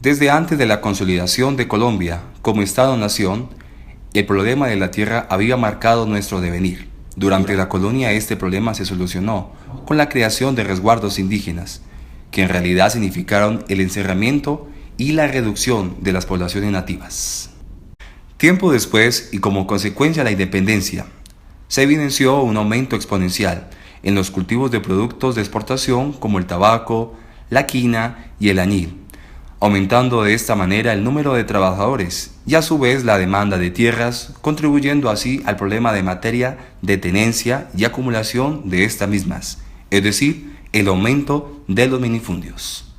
Desde antes de la consolidación de Colombia como Estado-nación, el problema de la tierra había marcado nuestro devenir. Durante la colonia este problema se solucionó con la creación de resguardos indígenas, que en realidad significaron el encerramiento y la reducción de las poblaciones nativas. Tiempo después, y como consecuencia de la independencia, se evidenció un aumento exponencial en los cultivos de productos de exportación como el tabaco, la quina y el añil, aumentando de esta manera el número de trabajadores y a su vez la demanda de tierras, contribuyendo así al problema de materia de tenencia y acumulación de estas mismas, es decir, el aumento de los minifundios.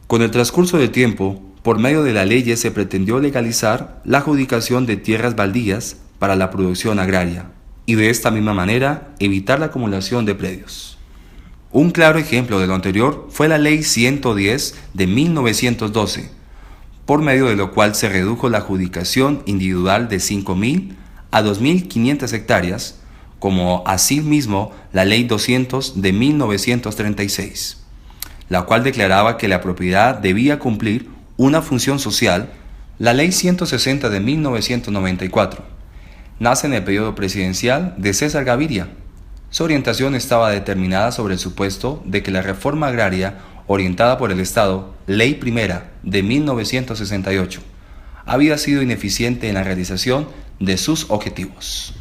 Con el transcurso del tiempo, por medio de la ley se pretendió legalizar la adjudicación de tierras baldías para la producción agraria y de esta misma manera evitar la acumulación de predios. Un claro ejemplo de lo anterior fue la Ley 110 de 1912, por medio de lo cual se redujo la adjudicación individual de 5.000 a 2.500 hectáreas, como asimismo la Ley 200 de 1936, la cual declaraba que la propiedad debía cumplir una función social. La Ley 160 de 1994 nace en el periodo presidencial de César Gaviria. Su orientación estaba determinada sobre el supuesto de que la reforma agraria orientada por el Estado, Ley Primera de 1968, había sido ineficiente en la realización de sus objetivos.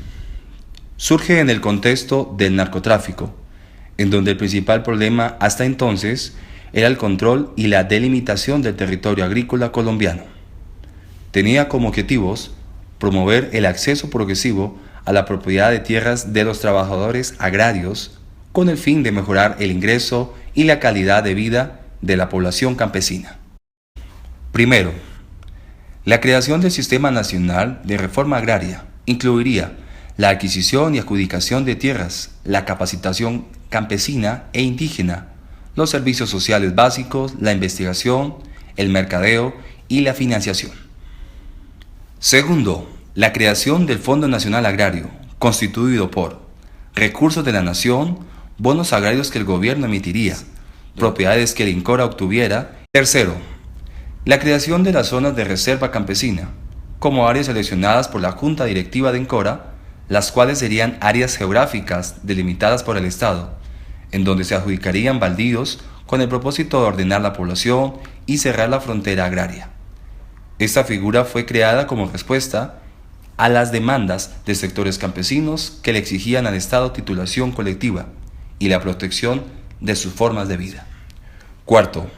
Surge en el contexto del narcotráfico, en donde el principal problema hasta entonces era el control y la delimitación del territorio agrícola colombiano. Tenía como objetivos promover el acceso progresivo a la propiedad de tierras de los trabajadores agrarios con el fin de mejorar el ingreso y la calidad de vida de la población campesina. Primero, la creación del Sistema Nacional de Reforma Agraria incluiría la adquisición y adjudicación de tierras, la capacitación campesina e indígena, los servicios sociales básicos, la investigación, el mercadeo y la financiación. Segundo, la creación del Fondo Nacional Agrario, constituido por recursos de la nación, bonos agrarios que el gobierno emitiría, propiedades que el INCORA obtuviera. Tercero, la creación de las zonas de reserva campesina, como áreas seleccionadas por la Junta Directiva de INCORA, las cuales serían áreas geográficas delimitadas por el Estado, en donde se adjudicarían baldíos con el propósito de ordenar la población y cerrar la frontera agraria. Esta figura fue creada como respuesta a las demandas de sectores campesinos que le exigían al Estado titulación colectiva y la protección de sus formas de vida. Cuarto,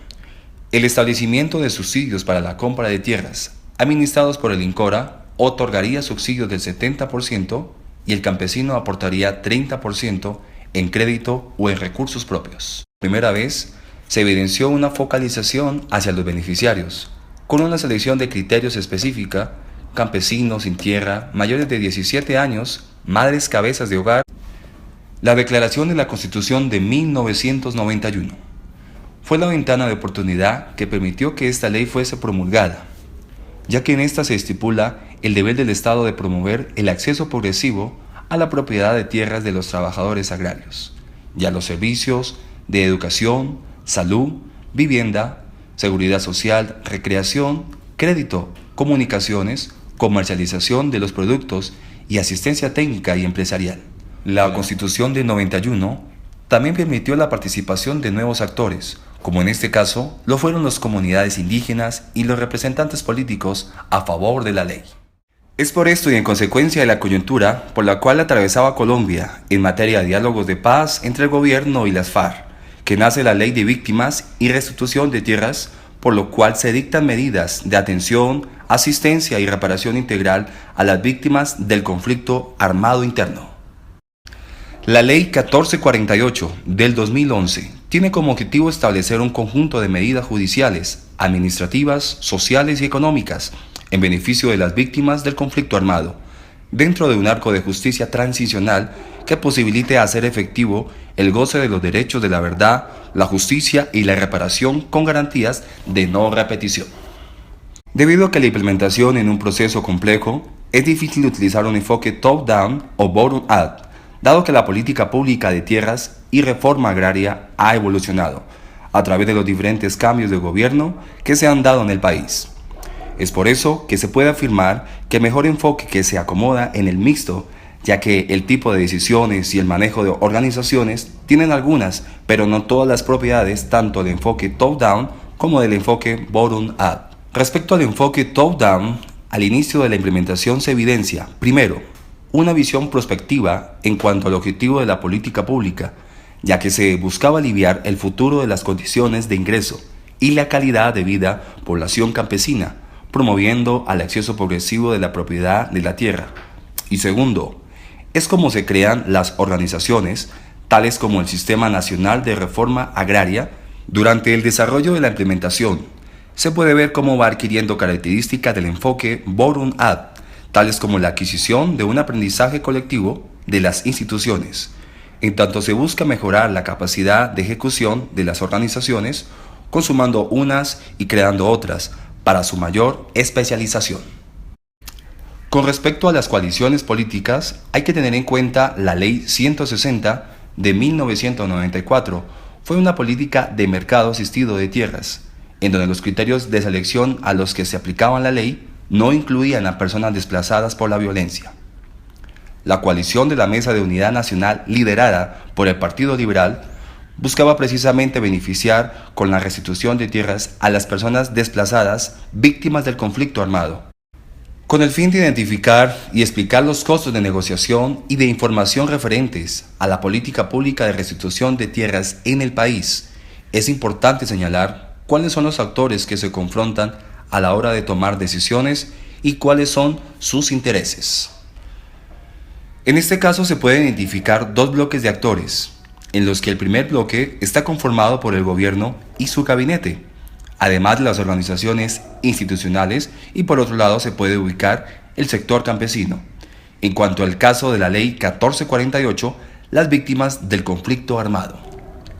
el establecimiento de subsidios para la compra de tierras, administrados por el INCORA, otorgaría subsidios del 70% y el campesino aportaría 30% en crédito o en recursos propios. Por primera vez, se evidenció una focalización hacia los beneficiarios, con una selección de criterios específica: campesinos sin tierra, mayores de 17 años, madres cabezas de hogar. La declaración de la Constitución de 1991 fue la ventana de oportunidad que permitió que esta ley fuese promulgada, ya que en esta se estipula el deber del Estado de promover el acceso progresivo a la propiedad de tierras de los trabajadores agrarios y a los servicios de educación, salud, vivienda, seguridad social, recreación, crédito, comunicaciones, comercialización de los productos y asistencia técnica y empresarial. La Constitución de 91 también permitió la participación de nuevos actores, como en este caso lo fueron las comunidades indígenas y los representantes políticos a favor de la ley. Es por esto y en consecuencia de la coyuntura por la cual atravesaba Colombia en materia de diálogos de paz entre el gobierno y las FARC, que nace la Ley de Víctimas y Restitución de Tierras, por lo cual se dictan medidas de atención, asistencia y reparación integral a las víctimas del conflicto armado interno. La Ley 1448 del 2011 tiene como objetivo establecer un conjunto de medidas judiciales, administrativas, sociales y económicas en beneficio de las víctimas del conflicto armado, dentro de un arco de justicia transicional que posibilite hacer efectivo el goce de los derechos de la verdad, la justicia y la reparación con garantías de no repetición. Debido a que la implementación en un proceso complejo, es difícil utilizar un enfoque top-down o bottom-up, dado que la política pública de tierras y reforma agraria ha evolucionado, a través de los diferentes cambios de gobierno que se han dado en el país. Es por eso que se puede afirmar que el mejor enfoque que se acomoda en el mixto, ya que el tipo de decisiones y el manejo de organizaciones tienen algunas, pero no todas las propiedades tanto del enfoque top-down como del enfoque bottom-up. Respecto al enfoque top-down, al inicio de la implementación se evidencia, primero, una visión prospectiva en cuanto al objetivo de la política pública, ya que se buscaba aliviar el futuro de las condiciones de ingreso y la calidad de vida población campesina, promoviendo al acceso progresivo de la propiedad de la tierra. Y segundo, es como se crean las organizaciones, tales como el Sistema Nacional de Reforma Agraria. Durante el desarrollo de la implementación, se puede ver cómo va adquiriendo características del enfoque bottom-up, tales como la adquisición de un aprendizaje colectivo de las instituciones, en tanto se busca mejorar la capacidad de ejecución de las organizaciones, consumando unas y creando otras para su mayor especialización. Con respecto a las coaliciones políticas, hay que tener en cuenta la Ley 160 de 1994. Fue una política de mercado asistido de tierras, en donde los criterios de selección a los que se aplicaban la ley no incluían a personas desplazadas por la violencia. La coalición de la Mesa de Unidad Nacional, liderada por el Partido Liberal, buscaba precisamente beneficiar con la restitución de tierras a las personas desplazadas víctimas del conflicto armado, con el fin de identificar y explicar los costos de negociación y de información referentes a la política pública de restitución de tierras en el país. Es importante señalar cuáles son los actores que se confrontan a la hora de tomar decisiones y cuáles son sus intereses. En este caso se pueden identificar dos bloques de actores, en los que el primer bloque está conformado por el gobierno y su gabinete, además de las organizaciones institucionales, y por otro lado se puede ubicar el sector campesino. En cuanto al caso de la Ley 1448, las víctimas del conflicto armado.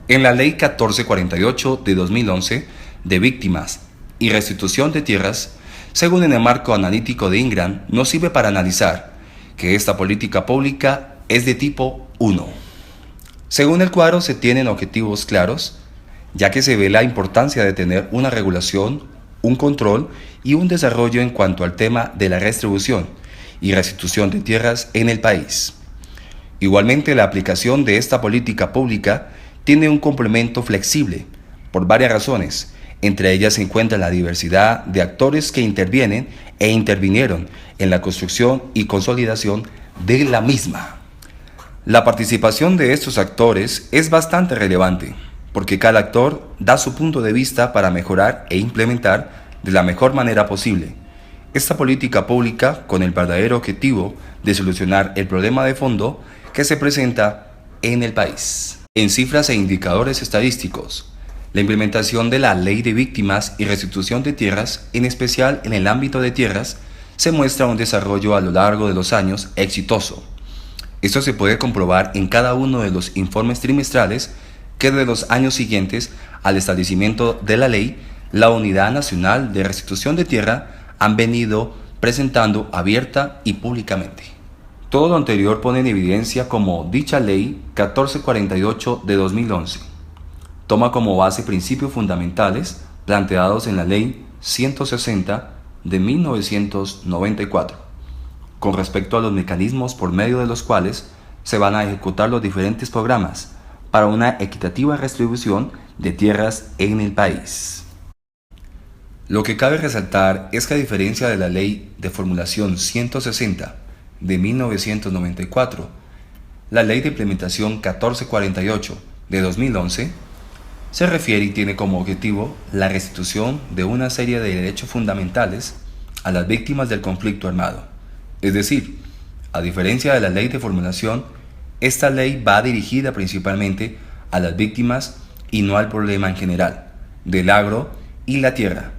En la Ley 1448 de 2011, de víctimas y restitución de tierras, según en el marco analítico de Ingram, nos sirve para analizar que esta política pública es de tipo 1. Según el cuadro se tienen objetivos claros, ya que se ve la importancia de tener una regulación, un control y un desarrollo en cuanto al tema de la redistribución y restitución de tierras en el país. Igualmente, la aplicación de esta política pública tiene un complemento flexible por varias razones. Entre ellas se encuentra la diversidad de actores que intervienen e intervinieron en la construcción y consolidación de la misma. La participación de estos actores es bastante relevante, porque cada actor da su punto de vista para mejorar e implementar de la mejor manera posible esta política pública con el verdadero objetivo de solucionar el problema de fondo que se presenta en el país. En cifras e indicadores estadísticos, la implementación de la Ley de Víctimas y Restitución de Tierras, en especial en el ámbito de tierras, se muestra un desarrollo a lo largo de los años exitoso. Esto se puede comprobar en cada uno de los informes trimestrales que de los años siguientes al establecimiento de la ley, la Unidad Nacional de Restitución de Tierra han venido presentando abierta y públicamente. Todo lo anterior pone en evidencia como dicha Ley 1448 de 2011 toma como base principios fundamentales planteados en la Ley 160 de 1994, con respecto a los mecanismos por medio de los cuales se van a ejecutar los diferentes programas para una equitativa redistribución de tierras en el país. Lo que cabe resaltar es que a diferencia de la Ley de Formulación 160 de 1994, la Ley de Implementación 1448 de 2011 se refiere y tiene como objetivo la restitución de una serie de derechos fundamentales a las víctimas del conflicto armado. Es decir, a diferencia de la Ley de Formulación, esta ley va dirigida principalmente a las víctimas y no al problema en general del agro y la tierra,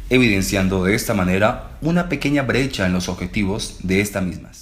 evidenciando de esta manera una pequeña brecha en los objetivos de estas mismas.